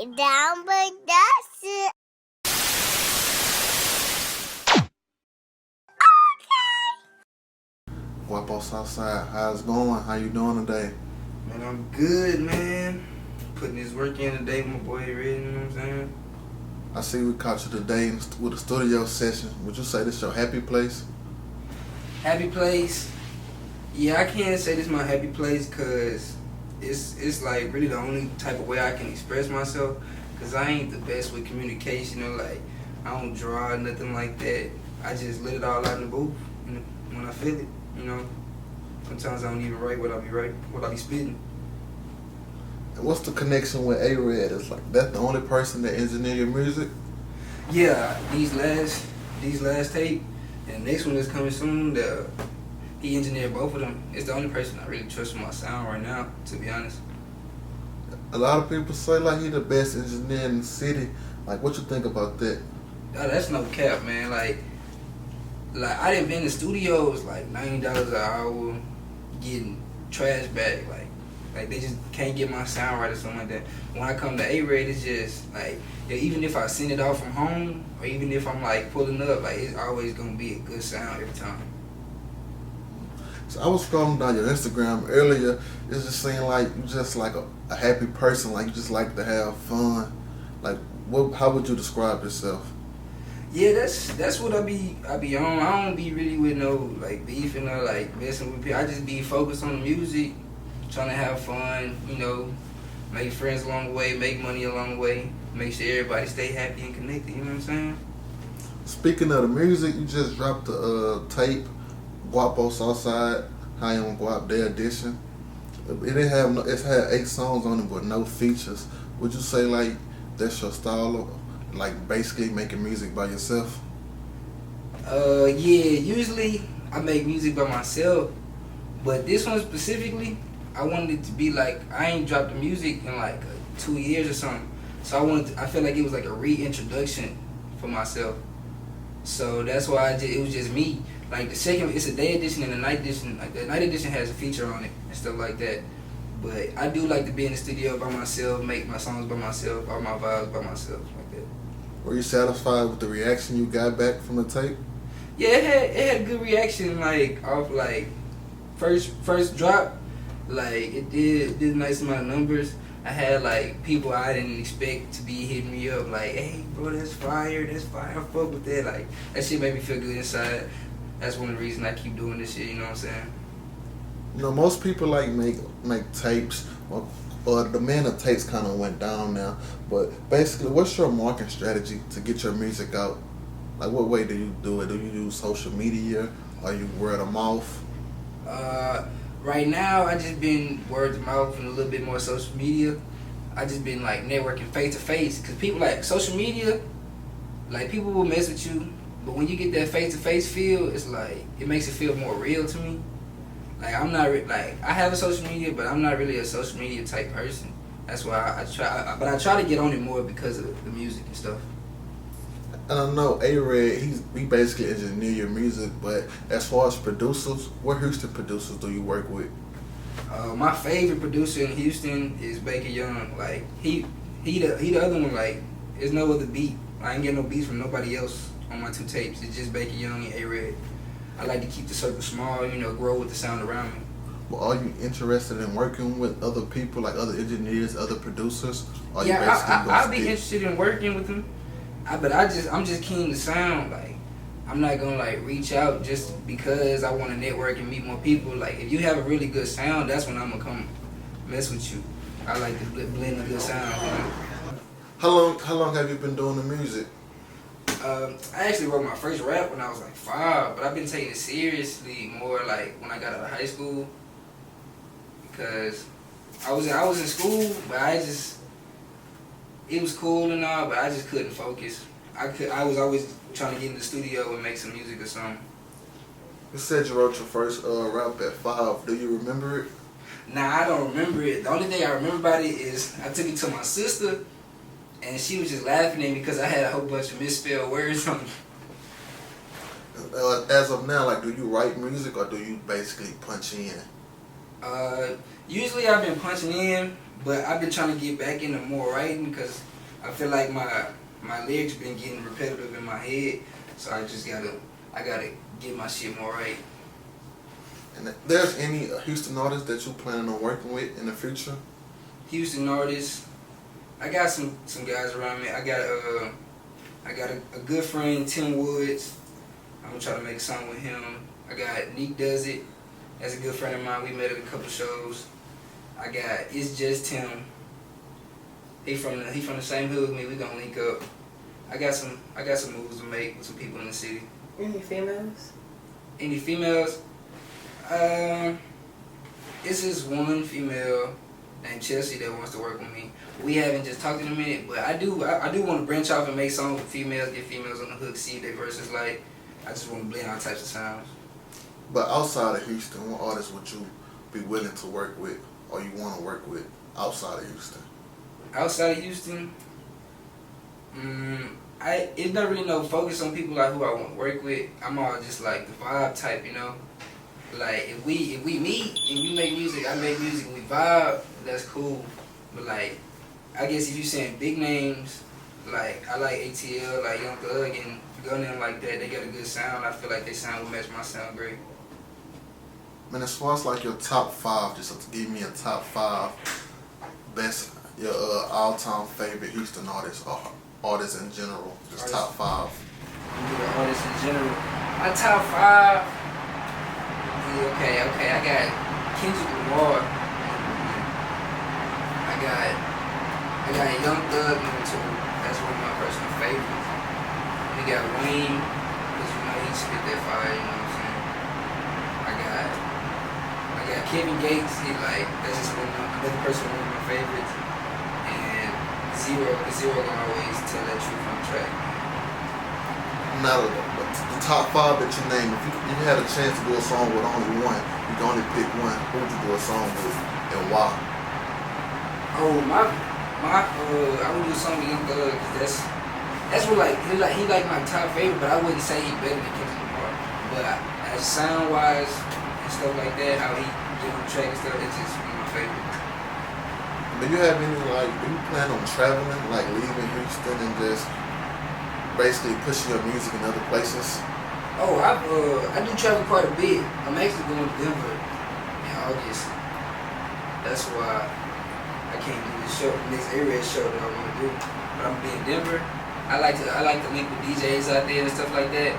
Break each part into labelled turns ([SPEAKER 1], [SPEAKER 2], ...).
[SPEAKER 1] down, but that's it.
[SPEAKER 2] Guapo Southside, how's it going? How you doing today?
[SPEAKER 3] Man, I'm good, man. Putting this work in today with my boy Red, you know what I'm saying?
[SPEAKER 2] I see we caught you today with a studio session. Would you say this your happy place?
[SPEAKER 3] Happy place. Yeah, I can't say this is my happy place because it's like really the only type of way I can express myself, because I ain't the best with communication, or like I don't draw or nothing like that. I just let it all out in the booth, you know, when I feel it, you know. Sometimes I don't even write what I be spitting.
[SPEAKER 2] And what's the connection with A-Red? It's like that's the only person that engineer your music?
[SPEAKER 3] Yeah, these last tape and the next one that's coming soon, he engineered both of them. It's the only person I really trust with my sound right now, to be honest.
[SPEAKER 2] A lot of people say like he the best engineer in the city. Like, what you think about that?
[SPEAKER 3] That's no cap, man. Like I done been in studios like $90 an hour, getting trash back. Like they just can't get my sound right or something like that. When I come to A-Red, it's just like, yeah, even if I send it off from home, or even if I'm like pulling up, like it's always gonna be a good sound every time.
[SPEAKER 2] So I was scrolling down your Instagram earlier. It just seemed like you just like a happy person. Like you just like to have fun. Like, how would you describe yourself?
[SPEAKER 3] Yeah, that's what I be on. I don't be really with no like beefing or like messing with people. I just be focused on the music, trying to have fun, you know, make friends along the way, make money along the way, make sure everybody stay happy and connected, you know what I'm saying?
[SPEAKER 2] Speaking of the music, you just dropped the tape, Guapo Southside, High on Guap Day Edition. It's had 8 songs on it but no features. Would you say like that's your style of, like basically making music by yourself?
[SPEAKER 3] Yeah, usually I make music by myself, but this one specifically, I wanted it to be like, I ain't dropped the music in like 2 years or something. So I feel like it was like a reintroduction for myself. So that's why it was just me. Like the second, it's a day edition and a night edition. Like the night edition has a feature on it and stuff like that. But I do like to be in the studio by myself, make my songs by myself, all my vibes by myself, like that.
[SPEAKER 2] Were you satisfied with the reaction you got back from the tape?
[SPEAKER 3] Yeah, it had a good reaction. Like off like first drop, like it did a nice amount of numbers. I had like people I didn't expect to be hitting me up like, hey bro, that's fire, I fuck with that. Like that shit made me feel good inside. That's one of the reasons I keep doing this shit, you know what I'm saying?
[SPEAKER 2] You know, most people like make tapes, or the demand of tapes kind of went down now. But basically, what's your marketing strategy to get your music out? Like, what way do you do it? Do you use social media? Or you word of mouth?
[SPEAKER 3] Right now, I just been word of mouth and a little bit more social media. I just been like networking face to face, cause people like social media, like people will mess with you, but when you get that face to face feel, it's like it makes it feel more real to me. Like I'm not like I have a social media, but I'm not really a social media type person. That's why I try to get on it more because of the music and stuff.
[SPEAKER 2] And I know A-Red, he basically engineer your music, but as far as producers, what Houston producers do you work with?
[SPEAKER 3] My favorite producer in Houston is Baker Young. Like he the other one. Like there's no other beat. I ain't getting no beats from nobody else on my 2 tapes. It's just Baker Young and A-Red. I like to keep the circle small, you know, grow with the sound around me.
[SPEAKER 2] Well, are you interested in working with other people, like other engineers, other producers? Or
[SPEAKER 3] Yeah, I'll be interested in working with them. But I'm just keen to sound. Like I'm not gonna like reach out just because I want to network and meet more people. Like if you have a really good sound, that's when I'm gonna come mess with you. I like to blend a good sound. You know?
[SPEAKER 2] How long have you been doing the music?
[SPEAKER 3] I actually wrote my first rap when I was like 5, but I've been taking it seriously more like when I got out of high school, because I was in school, but it was cool and all, but I just couldn't focus. I was always trying to get in the studio and make some music or something.
[SPEAKER 2] You said you wrote your first rap at 5. Do you remember it?
[SPEAKER 3] Nah, I don't remember it. The only thing I remember about it is I took it to my sister, and she was just laughing at me because I had a whole bunch of misspelled words on it.
[SPEAKER 2] As of now, like, do you write music or do you basically punch in?
[SPEAKER 3] Usually I've been punching in, But I've been trying to get back into more writing because I feel like my lyrics been getting repetitive in my head. So I gotta get my shit more right.
[SPEAKER 2] And if there's any Houston artists that you planning on working with in the future?
[SPEAKER 3] Houston artists, I got some guys around me. I got a good friend, Tim Woods. I'm gonna try to make a song with him. I got Neek Does It. That's a good friend of mine. We met at a couple shows. I got It's Just Tim. He from the same hood with me. We gonna link up. I got some moves to make with some people in the city.
[SPEAKER 4] Any females?
[SPEAKER 3] Any females? It's just one female named Chelsea that wants to work with me. We haven't just talked in a minute, but I do want to branch off and make songs with females, get females on the hook, see their verses like. I just want to blend all types of sounds.
[SPEAKER 2] But outside of Houston, what artists would you be willing to work with, or you want to work with outside of Houston?
[SPEAKER 3] Outside of Houston, it's not really no focus on people like who I want to work with. I'm all just like the vibe type, you know. Like if we meet and you make music, I make music, and we vibe, that's cool. But like, I guess if you saying big names, like I like ATL, like Young Thug and Gunna like that, they got a good sound. I feel like they sound will match my sound great.
[SPEAKER 2] Man, as far as like your top 5, just to give me a top 5 best, your all-time favorite Houston artists or artists in general, just top 5.
[SPEAKER 3] Artists in general, my top 5. Okay, I got Kendrick Lamar. I got Young Thug number 2. That's one of my personal favorites. We got Wayne, because you know he spit that fire, you know what I'm saying? I got Kevin Gates, that's just another person, one of my favorites. And Zero gonna always tell that truth on the track.
[SPEAKER 2] Not the top 5 that you name. If you had a chance to do a song with only one, you can only pick one. Who would you do a song with, and why?
[SPEAKER 3] Oh I would do a song with Young Thug because that's what he like my top favorite, but I wouldn't say he better than Kendrick Lamar. But as sound wise and stuff like that, how he get on the track and stuff, it's just one of my favorites.
[SPEAKER 2] Do you have any do you plan on traveling, like leaving Houston and just basically pushing your music in other places?
[SPEAKER 3] Oh, I do travel quite a bit. I'm actually going to Denver in August. That's why I can't do this next area show that I want to do. But I'm gonna be in Denver. I like to link with DJs out there and stuff like that.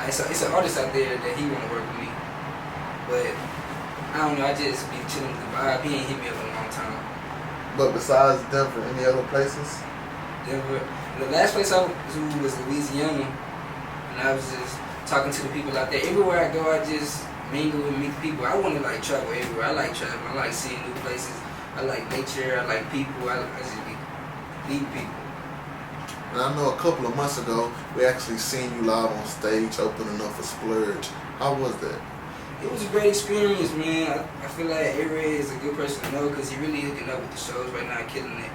[SPEAKER 3] And it's an artist out there that he want to work with me. But I don't know. I just be chilling with the vibe. He ain't hit me up in a long time.
[SPEAKER 2] But besides Denver, any other places?
[SPEAKER 3] Denver. The last place I was to was Louisiana, and I was just talking to the people out there. Everywhere I go, I just mingle and meet people. I want to travel everywhere. I like traveling. I like seeing new places. I like nature. I like people. I just meet people.
[SPEAKER 2] And I know a couple of months ago, we actually seen you live on stage opening up for Splurge. How was that?
[SPEAKER 3] It was a great experience, man. I feel like Ray is a good person to know because he really hooking up with the shows right now, killing it.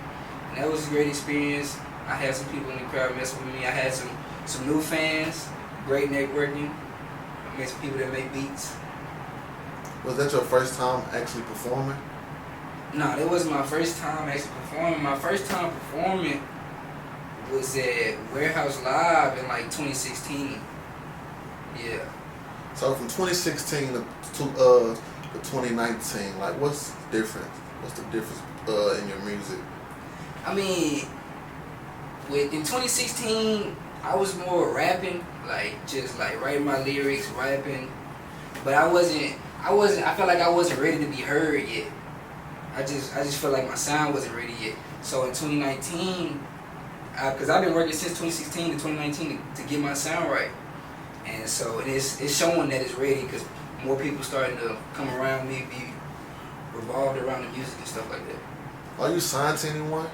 [SPEAKER 3] And that was a great experience. I had some people in the crowd messing with me. I had some new fans, great networking. I met some people that make beats.
[SPEAKER 2] Was that your first time actually performing?
[SPEAKER 3] No, that wasn't my first time actually performing. My first time performing was at Warehouse Live in 2016. Yeah.
[SPEAKER 2] So from 2016 to 2019, what's different? What's the difference in your music?
[SPEAKER 3] I mean, in 2016, I was more rapping, just writing my lyrics, rapping. But I felt like I wasn't ready to be heard yet. I just felt like my sound wasn't ready yet. So in 2019, because I've been working since 2016 to 2019 to get my sound right. And so it's showing that it's ready because more people starting to come around me, be revolved around the music and stuff like that.
[SPEAKER 2] Are you signed to anyone?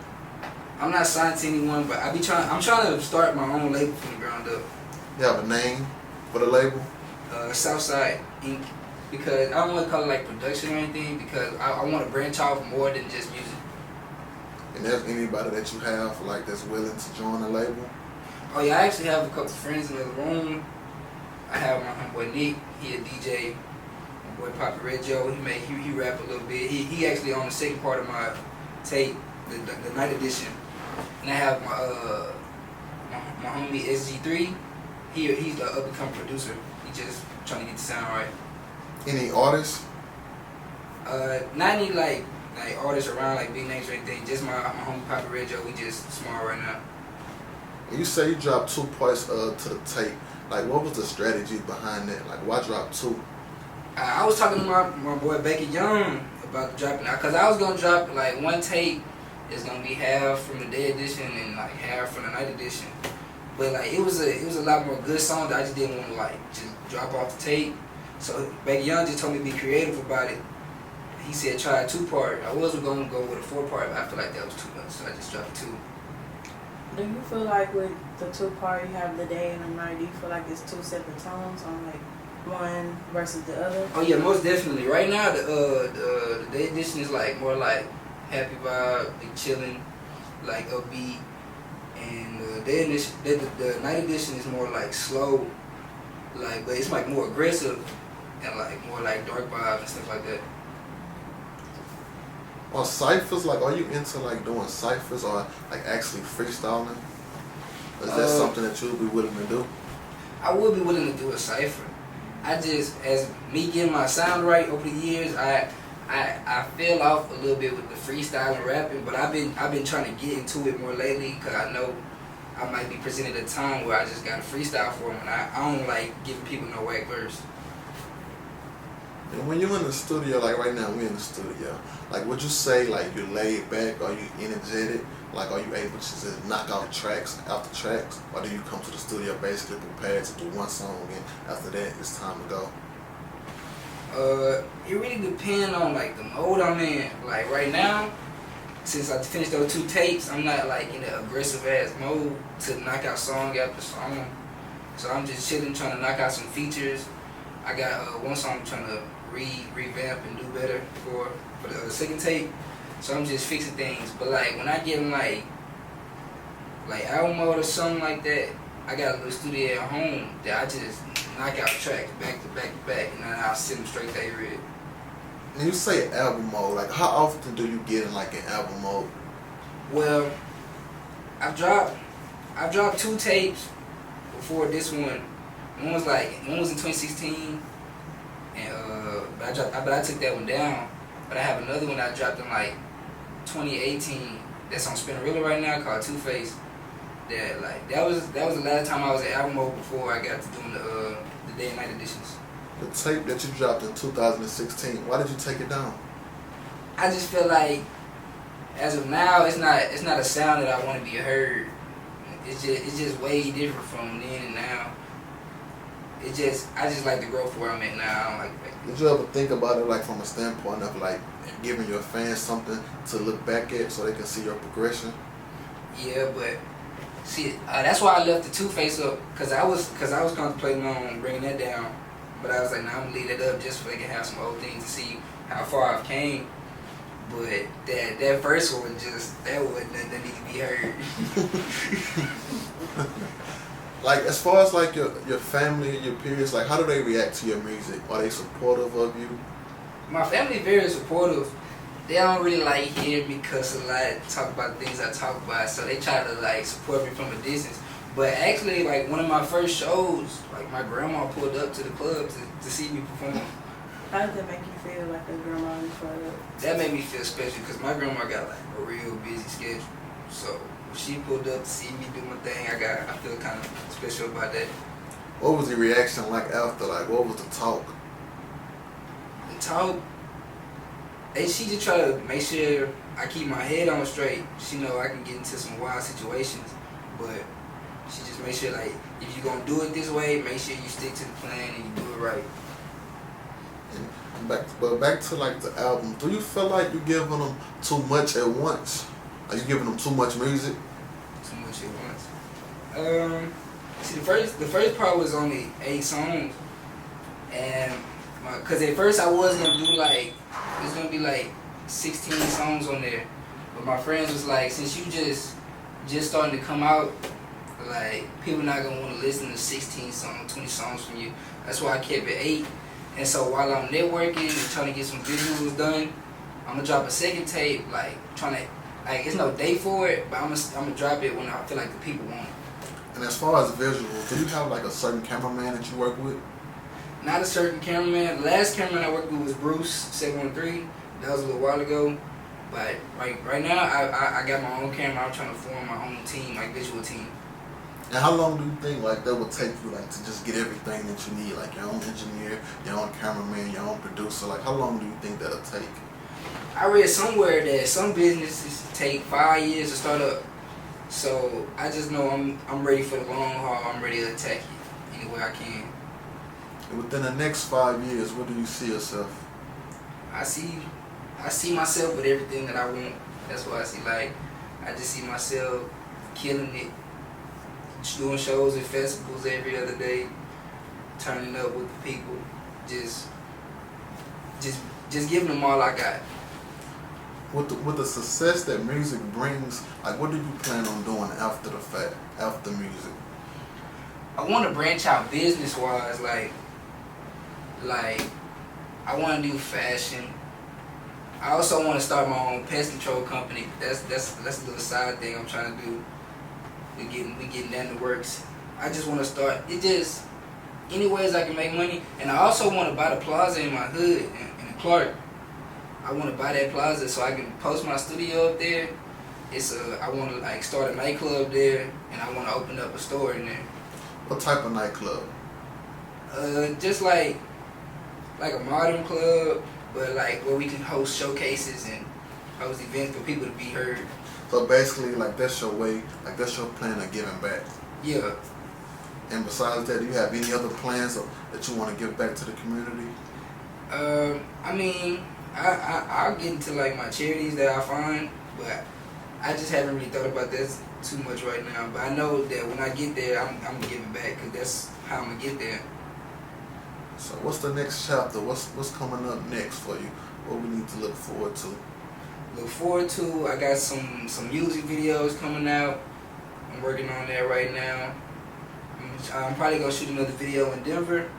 [SPEAKER 3] I'm not signed to anyone, but I'm trying to start my own label from the ground up.
[SPEAKER 2] You have a name for the label?
[SPEAKER 3] Southside Inc. Because I don't want to call it production or anything because I want to branch off more than just music.
[SPEAKER 2] And there's anybody that you have that's willing to join the label?
[SPEAKER 3] Oh yeah, I actually have a couple friends in the room. I have my homeboy Nick, he a DJ. My boy Papa Red Joe. He rap a little bit. He actually on the second part of my tape, the night edition. And I have my homie SG3. He's the up and coming producer. He just trying to get the sound right.
[SPEAKER 2] Any artists?
[SPEAKER 3] Not any like artists around like big names or anything. Just my homie Papa Red Joe. We just small right now.
[SPEAKER 2] You say you dropped 2 parts to the tape. Like, what was the strategy behind that? Like, why drop 2?
[SPEAKER 3] I was talking to my boy Becky Young about dropping that, cause I was gonna drop like one tape. It's gonna be half from the day edition and like half from the night edition. But like it was a lot more good songs that I just didn't want to like just drop off the tape. So Becky Young just told me to be creative about it. He said try a 2-part. I was gonna go with a 4-part, but I feel like that was too much, so I just dropped 2.
[SPEAKER 4] Do you feel like with the 2-part, you have the day and the night, do you feel like it's 2 separate tones on like one versus the other?
[SPEAKER 3] Oh yeah, most definitely. Right now the day edition is like more like happy vibe, like chilling, like upbeat, and the night edition is more like slow, like but it's like more aggressive and like more like dark vibes and stuff like that.
[SPEAKER 2] On ciphers, like, are you into like doing ciphers or like actually freestyling? Is that something that you'll be willing to do?
[SPEAKER 3] I would be willing to do a cipher. I just, as me getting my sound right over the years, I fell off a little bit with the freestyle and rapping, but I've been trying to get into it more lately because I know I might be presented a time where I just got to freestyle for them, and I don't like giving people no whack verse.
[SPEAKER 2] And when you're in the studio, like right now, we're in the studio. Like, would you say like you're laid back? Are you energetic? Like, are you able to just knock out tracks after tracks, or do you come to the studio basically prepared to do one song and after that it's time to go?
[SPEAKER 3] It really depends on like the mode I'm in. Like right now, since I finished those 2 tapes, I'm not like in an aggressive ass mode to knock out song after song. So I'm just chilling, trying to knock out some features. I got one song I'm trying to revamp and do better for the second tape. So I'm just fixing things. But like when I get in like album mode or something like that, I got a little studio at home that I just knock out tracks back to back to back, and then I'll send them straight to A-Red.
[SPEAKER 2] When you say album mode, like how often do you get in like an album mode?
[SPEAKER 3] Well, I've dropped 2 tapes before this one. One was in 2016, and but I took that one down. But I have another one I dropped in like 2018 that's on Spinnerilla right now called Two Face. That was the last time I was in album mode before I got to doing the day and night editions.
[SPEAKER 2] The tape that you dropped in 2016, why did you take it down?
[SPEAKER 3] I just feel like as of now it's not a sound that I want to be heard. It's just way different from then and now. I just like the growth where I'm at now. I don't like that.
[SPEAKER 2] Did you ever think about it like from a standpoint of like giving your fans something to look back at so they can see your progression?
[SPEAKER 3] Yeah, but see, that's why I left the Two Face up, cause I was contemplating on bringing that down, but I was like, nah, I'm gonna leave that up just so they can have some old things to see how far I've came. But that first one that wasn't nothing that need to be heard.
[SPEAKER 2] Like, as far as like your family, your peers, like how do they react to your music? Are they supportive of you?
[SPEAKER 3] My family very supportive. They don't really like hearing me cuss a lot, talk about things I talk about, so they try to like support me from a distance. But actually, like one of my first shows, like my grandma pulled up to the club to see me perform.
[SPEAKER 4] How did that make you feel, like a grandma before that?
[SPEAKER 3] That made me feel special because my grandma got like a real busy schedule. So when she pulled up to see me do my thing, I feel kind of special about that.
[SPEAKER 2] What was the reaction like after? Like, what was the talk?
[SPEAKER 3] The talk, and she just try to make sure I keep my head on straight. She know I can get into some wild situations, but she just make sure like if you're gonna do it this way, make sure you stick to the plan and you do it right.
[SPEAKER 2] And back to like the album. Do you feel like you're giving them too much at once? Are you giving them too much music?
[SPEAKER 3] Too much at once. See, the first part was only 8 songs, and cause at first I was gonna do like it's gonna be like 16 songs on there, but my friends was like, since you just starting to come out, like people not gonna want to listen to 16 songs, 20 songs from you. That's why I kept it 8. And so while I'm networking and trying to get some visuals done, I'm gonna drop a second tape, like trying to, like it's no date for it, but I'm gonna drop it when I feel like the people want it.
[SPEAKER 2] And as far as visuals, do you have like a certain cameraman that you work with?
[SPEAKER 3] Not a certain cameraman. The last cameraman I worked with was Bruce 713. That was a little while ago. But right now I got my own camera. I'm trying to form my own team, like visual team.
[SPEAKER 2] And how long do you think like that would take you like to just get everything that you need, like your own engineer, your own cameraman, your own producer? Like how long do you think that'll take?
[SPEAKER 3] I read somewhere that some businesses take 5 years to start up. So I just know I'm ready for the long haul. I'm ready to attack it any way I can.
[SPEAKER 2] And within the next 5 years, where do you see yourself?
[SPEAKER 3] I see myself with everything that I want. That's what I see. Like I just see myself killing it, doing shows at festivals every other day, turning up with the people, just giving them all I got.
[SPEAKER 2] With the success that music brings, like what do you plan on doing after the fact, after music?
[SPEAKER 3] I want to branch out business wise, like I want to do fashion. I also want to start my own pest control company. That's a little side thing I'm trying to do. We getting that in the works. I just want to start. It just any ways I can make money, and I also want to buy the plaza in my hood in Clark. I want to buy that plaza so I can post my studio up there. I want to like start a nightclub there, and I want to open up a store in there.
[SPEAKER 2] What type of nightclub?
[SPEAKER 3] Just like a modern club, but like where we can host showcases and host events for people to be heard.
[SPEAKER 2] So basically, like that's your way, like that's your plan of giving back.
[SPEAKER 3] Yeah.
[SPEAKER 2] And besides that, do you have any other plans that you want to give back to the community?
[SPEAKER 3] I mean, I'll get into like my charities that I find, but I just haven't really thought about this too much right now. But I know that when I get there, I'm giving back because that's how I'm gonna get there.
[SPEAKER 2] So what's the next chapter? What's coming up next for you? What we need to look forward to?
[SPEAKER 3] Look forward to. I got some music videos coming out. I'm working on that right now. I'm probably gonna shoot another video in Denver.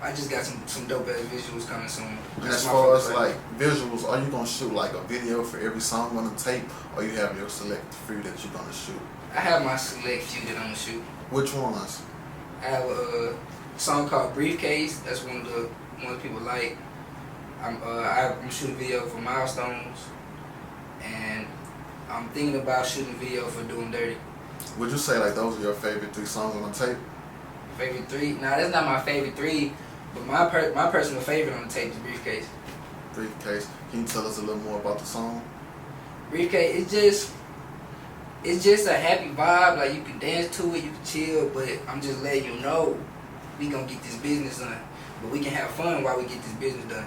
[SPEAKER 3] I just got some dope ass visuals coming soon.
[SPEAKER 2] And as far as like visuals, are you gonna shoot like a video for every song on the tape, or you have your select few that you're gonna shoot?
[SPEAKER 3] I have my select few that I'm gonna shoot.
[SPEAKER 2] Which ones?
[SPEAKER 3] I have a song called Briefcase. That's one people like. I'm shooting a video for Milestones, and I'm thinking about shooting a video for Doing Dirty.
[SPEAKER 2] Would you say like those are your favorite 3 songs on the tape?
[SPEAKER 3] Favorite 3? Nah, that's not my favorite 3, but my personal favorite on the tape is Briefcase.
[SPEAKER 2] Briefcase. Can you tell us a little more about the song?
[SPEAKER 3] Briefcase, it's just a happy vibe. Like you can dance to it, you can chill, but I'm just letting you know we gonna get this business done. But we can have fun while we get this business done.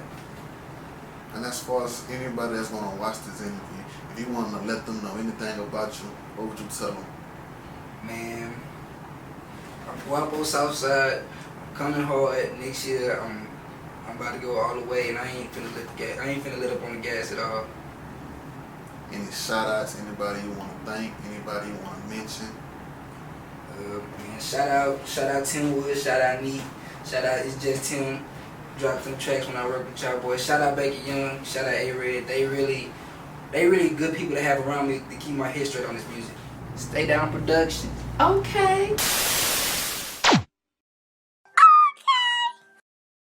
[SPEAKER 2] And as far as anybody that's gonna watch this interview, if you want to let them know anything about you, what would you tell them?
[SPEAKER 3] Man, I'm Guapo Southside. I'm coming hard next year. I'm about to go all the way, and I ain't finna let up on the gas at all.
[SPEAKER 2] Any shout outs, anybody you want to thank, anybody you want to mention?
[SPEAKER 3] Man, shout out Tim Wood, shout out Neat, shout out It's Just Tim. Dropped some tracks when I work with y'all boys. Shout out Baker Young, shout out A-Red. They really good people to have around me to keep my head straight on this music. Stay Down Productions. Okay.